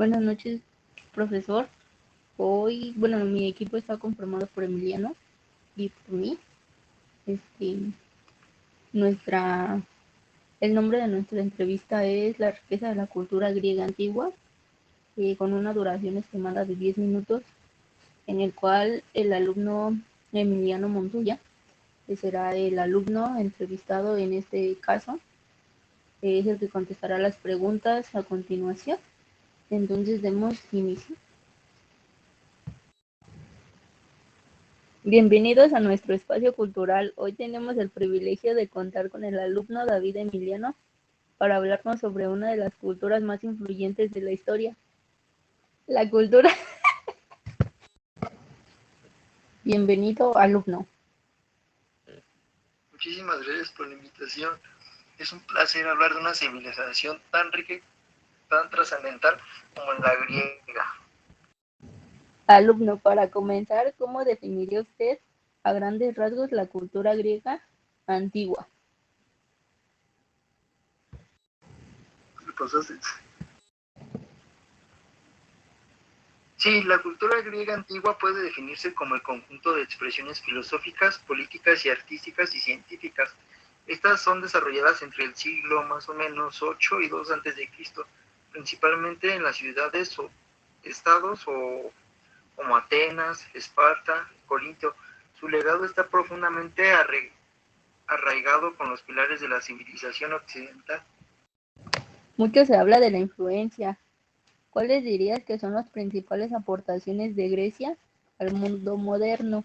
Buenas noches, profesor. Hoy, mi equipo está conformado por Emiliano y por mí. Este, nuestra, el nombre de nuestra entrevista es La riqueza de la cultura griega antigua, con una duración estimada de 10 minutos, en el cual el alumno Emiliano Montoya, que será el alumno entrevistado en este caso, es el que contestará las preguntas a continuación. Entonces, demos inicio. Bienvenidos a nuestro espacio cultural. Hoy tenemos el privilegio de contar con el alumno David Emiliano para hablarnos sobre una de las culturas más influyentes de la historia, la cultura. Bienvenido, alumno. Muchísimas gracias por la invitación. Es un placer hablar de una civilización tan rica y tan trascendental como la griega. Alumno, para comenzar, ¿cómo definiría usted a grandes rasgos la cultura griega antigua? ¿Qué pasó? Sí, la cultura griega antigua puede definirse como el conjunto de expresiones filosóficas, políticas y artísticas y científicas. Estas son desarrolladas entre el siglo más o menos 8 y 2 antes de Cristo, principalmente en las ciudades o estados como Atenas, Esparta, Corinto. Su legado está profundamente arraigado con los pilares de la civilización occidental. Mucho se habla de la influencia. ¿Cuáles dirías que son las principales aportaciones de Grecia al mundo moderno?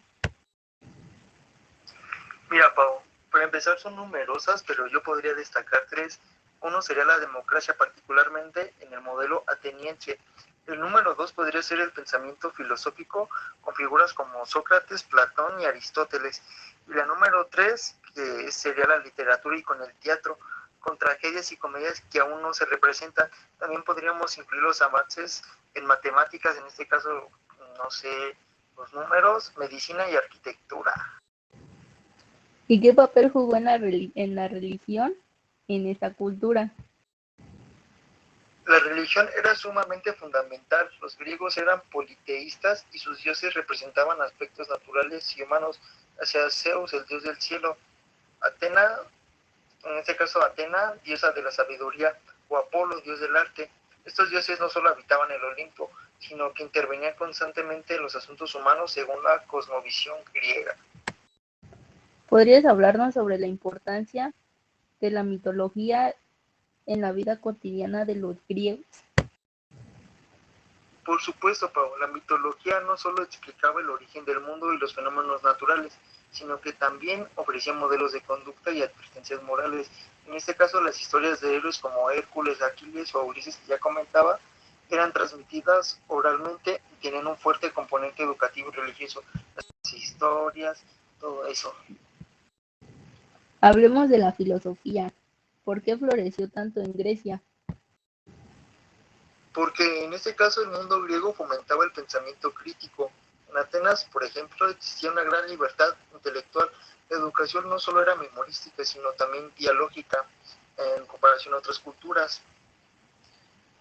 Mira, Pau, para empezar son numerosas, pero yo podría destacar tres. Uno sería la democracia, particularmente en el modelo ateniense. El número dos podría ser el pensamiento filosófico con figuras como Sócrates, Platón y Aristóteles. Y la número tres, que sería la literatura y con el teatro, con tragedias y comedias que aún no se representan. También podríamos incluir los avances en matemáticas, en este caso, no sé, los números, medicina y arquitectura. ¿Y qué papel jugó en la religión en esta cultura? La religión era sumamente fundamental. Los griegos eran politeístas y sus dioses representaban aspectos naturales y humanos, hacia Zeus, el dios del cielo, Atena, en este caso Atena, diosa de la sabiduría, o Apolo, dios del arte. Estos dioses no solo habitaban el Olimpo, sino que intervenían constantemente en los asuntos humanos según la cosmovisión griega. ¿Podrías hablarnos sobre la importancia de la mitología en la vida cotidiana de los griegos? Por supuesto, Pau, la mitología no solo explicaba el origen del mundo y los fenómenos naturales, sino que también ofrecía modelos de conducta y advertencias morales. En este caso, las historias de héroes como Hércules, Aquiles o Ulises, que ya comentaba, eran transmitidas oralmente y tenían un fuerte componente educativo y religioso. Las historias, todo eso. Hablemos de la filosofía. ¿Por qué floreció tanto en Grecia? Porque en este caso el mundo griego fomentaba el pensamiento crítico. En Atenas, por ejemplo, existía una gran libertad intelectual. La educación no solo era memorística, sino también dialógica en comparación a otras culturas.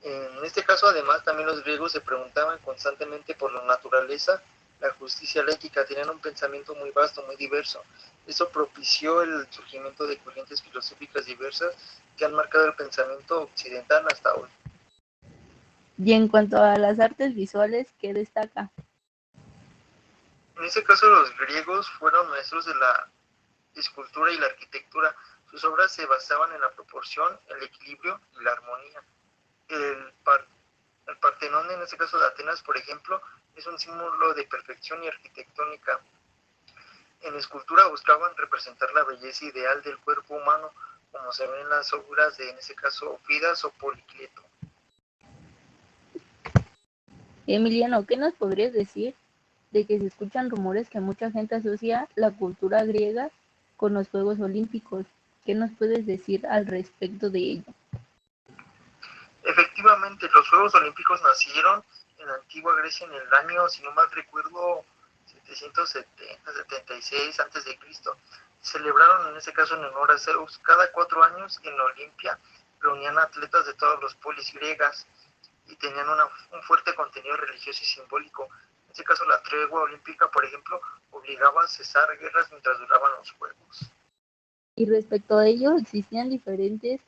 En este caso, además, también los griegos se preguntaban constantemente por la naturaleza, la justicia, la ética, tenían un pensamiento muy vasto, muy diverso. Eso propició el surgimiento de corrientes filosóficas diversas que han marcado el pensamiento occidental hasta hoy. Y en cuanto a las artes visuales, ¿qué destaca? En este caso, los griegos fueron maestros de la escultura y la arquitectura. Sus obras se basaban en la proporción, el equilibrio y la armonía. El, par el Partenón, en este caso de Atenas, por ejemplo, es un símbolo de perfección y arquitectónica. En escultura buscaban representar la belleza ideal del cuerpo humano, como se ven en las obras de, en este caso, Fidas o Policleto. Emiliano, ¿qué nos podrías decir de que se escuchan rumores que mucha gente asocia la cultura griega con los Juegos Olímpicos? ¿Qué nos puedes decir al respecto de ello? Efectivamente, los Juegos Olímpicos nacieron en la antigua Grecia en el año, si no mal recuerdo, 770-76 a.C. Se celebraron en este caso en honor a Zeus. Cada 4 años en Olimpia reunían atletas de todas las polis griegas. y tenían un fuerte contenido religioso y simbólico. En este caso, la tregua olímpica, por ejemplo, obligaba a cesar guerras mientras duraban los Juegos. Y respecto a ello, existían diferentes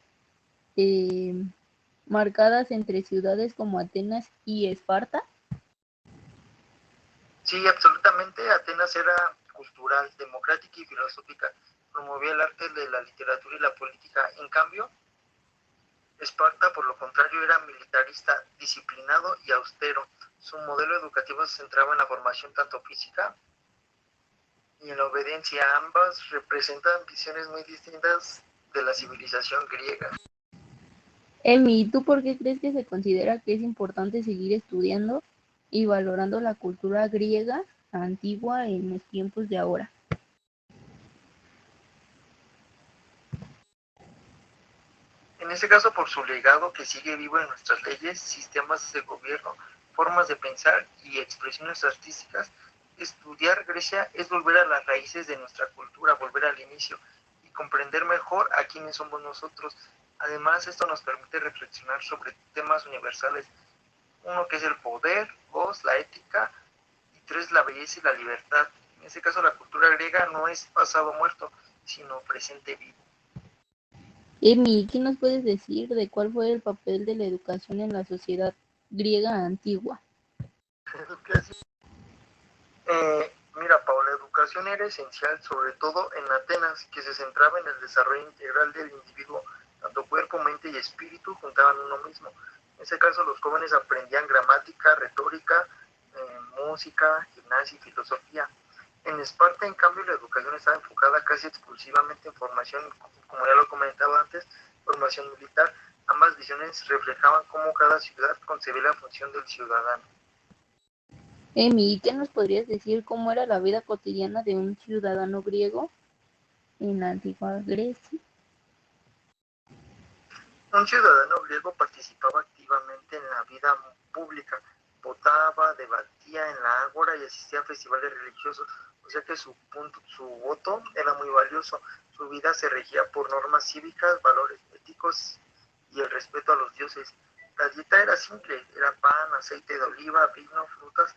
marcadas entre ciudades como Atenas y Esparta. Sí, absolutamente. Atenas era cultural, democrática y filosófica. Promovía el arte de la literatura y la política. En cambio, Esparta, por lo contrario, era militarista, disciplinado y austero. Su modelo educativo se centraba en la formación tanto física y en la obediencia. Ambas representan visiones muy distintas de la civilización griega. Emi, ¿tú por qué crees que se considera que es importante seguir estudiando y valorando la cultura griega antigua en los tiempos de ahora? En este caso, por su legado que sigue vivo en nuestras leyes, sistemas de gobierno, formas de pensar y expresiones artísticas. Estudiar Grecia es volver a las raíces de nuestra cultura, volver al inicio y comprender mejor a quiénes somos nosotros. Además, esto nos permite reflexionar sobre temas universales. Uno que es el poder, dos, la ética y tres, la belleza y la libertad. En este caso, la cultura griega no es pasado muerto, sino presente vivo. Emi, ¿qué nos puedes decir de cuál fue el papel de la educación en la sociedad griega antigua? Mira, Paula, la educación era esencial, sobre todo en Atenas, que se centraba en el desarrollo integral del individuo, tanto cuerpo, mente y espíritu juntaban uno mismo. En ese caso, los jóvenes aprendían gramática, retórica, música, gimnasia y filosofía. En Esparta, en cambio, la educación estaba enfocada casi exclusivamente en formación, como ya lo comentaba antes, formación militar. Ambas visiones reflejaban cómo cada ciudad concebía la función del ciudadano. Emi, ¿qué nos podrías decir cómo era la vida cotidiana de un ciudadano griego en la antigua Grecia? Un ciudadano griego participaba activamente en la vida pública, votaba, debatía en la ágora y asistía a festivales religiosos, o sea que su voto era muy valioso. Su vida se regía por normas cívicas, valores éticos y el respeto a los dioses. La dieta era simple, era pan, aceite de oliva, vino, frutas,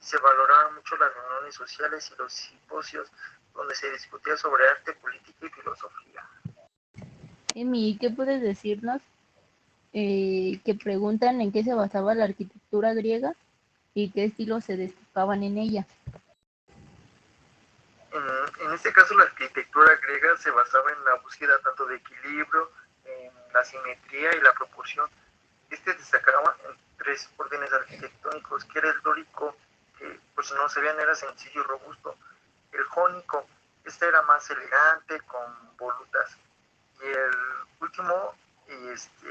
y se valoraban mucho las reuniones sociales y los simposios donde se discutía sobre arte, política y filosofía. Emi, ¿qué puedes decirnos que preguntan en qué se basaba la arquitectura griega y qué estilos se destacaban en ella? En este caso, la arquitectura griega se basaba en la búsqueda tanto de equilibrio, en la simetría y la proporción. Este destacaba en tres órdenes arquitectónicos, que era el dórico, que pues no se veían, era sencillo y robusto; el jónico, este era más elegante, con volutas; y el último,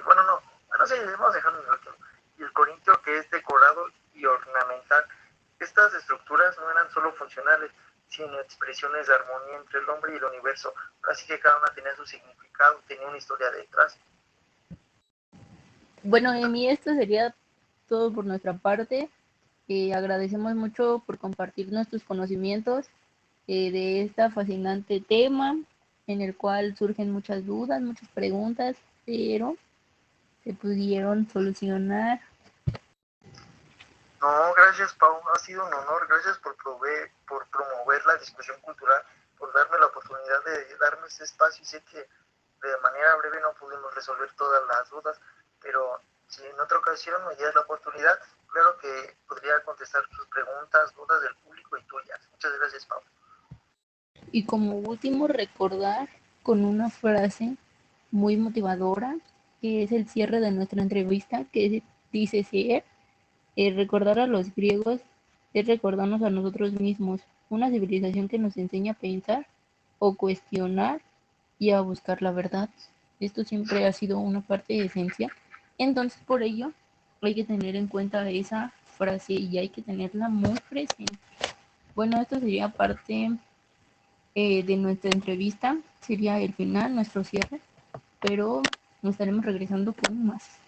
bueno, no, bueno, sí, vamos a dejarlo en el último, y el corintio, que es decorado y ornamental. Estas estructuras no eran solo funcionales, sino expresiones de armonía entre el hombre y el universo. Así que cada una tenía su significado, tenía una historia detrás. Bueno, Emi, esto sería todo por nuestra parte. Agradecemos mucho por compartir nuestros conocimientos de este fascinante tema en el cual surgen muchas dudas, muchas preguntas, pero se pudieron solucionar. No, gracias, Pau, ha sido un honor. Gracias por promover la discusión cultural, por darme la oportunidad de darme este espacio. Y sé que de manera breve no pudimos resolver todas las dudas, pero si en otra ocasión me dieras la oportunidad, claro que podría contestar tus preguntas, dudas del público y tuyas. Muchas gracias, Pau. Y como último, recordar con una frase muy motivadora, que es el cierre de nuestra entrevista, que dice ser, recordar a los griegos es recordarnos a nosotros mismos, una civilización que nos enseña a pensar o cuestionar y a buscar la verdad. Esto siempre ha sido una parte de esencia. Entonces, por ello, hay que tener en cuenta esa frase y hay que tenerla muy presente. Bueno, esto sería parte de nuestra entrevista, sería el final, nuestro cierre, pero nos estaremos regresando con más.